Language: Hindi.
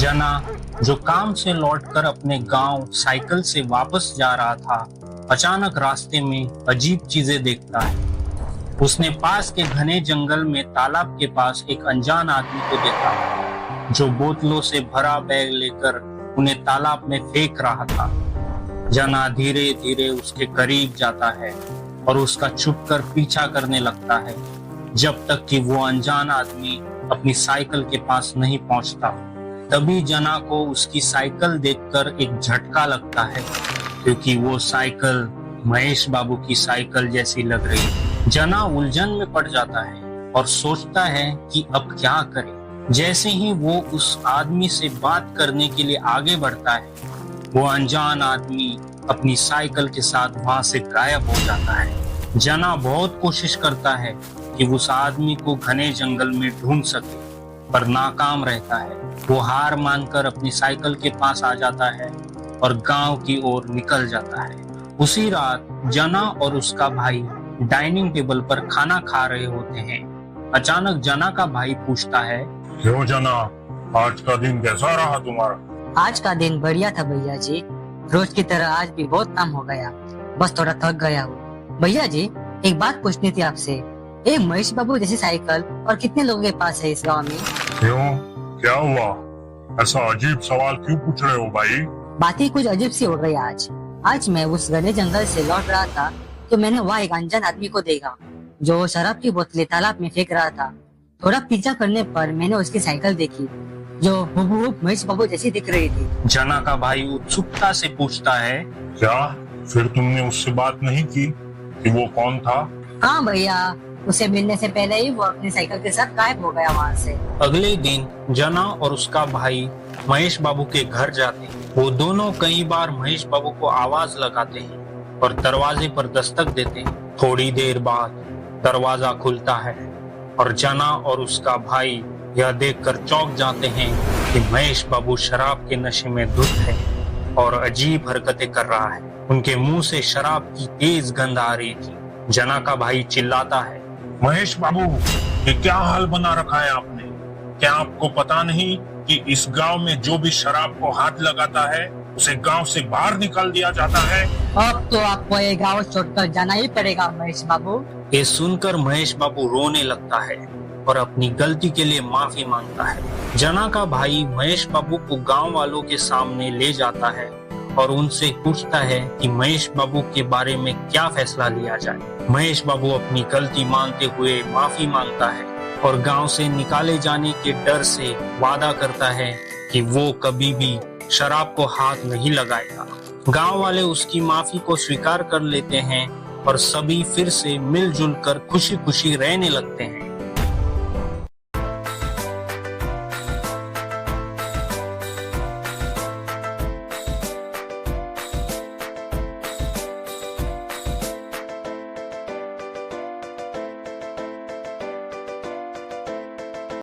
जना जो काम से लौटकर अपने गांव साइकिल से वापस जा रहा था, अचानक रास्ते में अजीब चीजें देखता है। उसने पास के घने जंगल में तालाब के पास एक अनजान आदमी को देखा जो बोतलों से भरा बैग लेकर उन्हें तालाब में फेंक रहा था। जना धीरे धीरे उसके करीब जाता है और उसका छुपकर पीछा करने लगता है जब तक कि वो अनजान आदमी अपनी साइकिल के पास नहीं पहुंचता। तभी जना को उसकी साइकिल देखकर एक झटका लगता है क्योंकि वो साइकिल महेश बाबू की साइकिल जैसी लग रही है। जना उलझन में पड़ जाता है और सोचता है कि अब क्या करे। जैसे ही वो उस आदमी से बात करने के लिए आगे बढ़ता है, वो अनजान आदमी अपनी साइकिल के साथ वहां से गायब हो जाता है। जना बहुत कोशिश करता है कि उस आदमी को घने जंगल में ढूंढ सके, पर नाकाम रहता है। वो हार मानकर अपनी साइकिल के पास आ जाता है और गांव की ओर निकल जाता है। उसी रात जना और उसका भाई डाइनिंग टेबल पर खाना खा रहे होते हैं। अचानक जना का भाई पूछता है, क्यों जना, आज का दिन कैसा रहा तुम्हारा? आज का दिन बढ़िया था भैया जी। रोज की तरह आज भी बहुत काम हो गया, बस थोड़ा थक गया हूँ। भैया जी, एक बात पूछनी थी आपसे। एक महेश बाबू जैसी साइकिल और कितने लोगों के पास है इस गांव में? क्यों, क्या हुआ? ऐसा अजीब सवाल क्यों पूछ रहे हो भाई? बात ही कुछ अजीब सी हो गई आज मैं उस घने जंगल से लौट रहा था तो मैंने वहाँ एक अनजान आदमी को देखा जो शराब की बोतलें तालाब में फेंक रहा था। थोड़ा पीछा करने पर मैंने उसकी साइकिल देखी जो हुबहू महेश बाबू जैसी दिख रही थी। जना का भाई उत्सुकता से पूछता है, क्या फिर तुमने उससे बात नहीं की कि वो कौन था? हाँ भैया, उसे मिलने से पहले ही वो अपनी साइकिल के साथ गायब हो गया वहाँ से। अगले दिन जना और उसका भाई महेश बाबू के घर जाते हैं। वो दोनों कई बार महेश बाबू को आवाज लगाते हैं और दरवाजे पर दस्तक देते हैं। थोड़ी देर बाद दरवाजा खुलता है और जना और उसका भाई यह देखकर चौंक जाते हैं कि महेश बाबू शराब के नशे में धुत है और अजीब हरकतें कर रहा है। उनके मुंह से शराब की तेज गंध आ रही थी। जना का भाई चिल्लाता है, महेश बाबू, ये क्या हाल बना रखा है आपने? क्या आपको पता नहीं कि इस गांव में जो भी शराब को हाथ लगाता है उसे गांव से बाहर निकाल दिया जाता है? अब तो आपको ये गाँव छोड़कर जाना ही पड़ेगा महेश बाबू। ये सुनकर महेश बाबू रोने लगता है और अपनी गलती के लिए माफी मांगता है। जना का भाई महेश बाबू को गांव वालों के सामने ले जाता है और उनसे पूछता है कि महेश बाबू के बारे में क्या फैसला लिया जाए। महेश बाबू अपनी गलती मानते हुए माफी मांगता है और गांव से निकाले जाने के डर से वादा करता है कि वो कभी भी शराब को हाथ नहीं लगाएगा। गांव वाले उसकी माफी को स्वीकार कर लेते हैं और सभी फिर से मिलजुल कर खुशी खुशी रहने लगते हैं।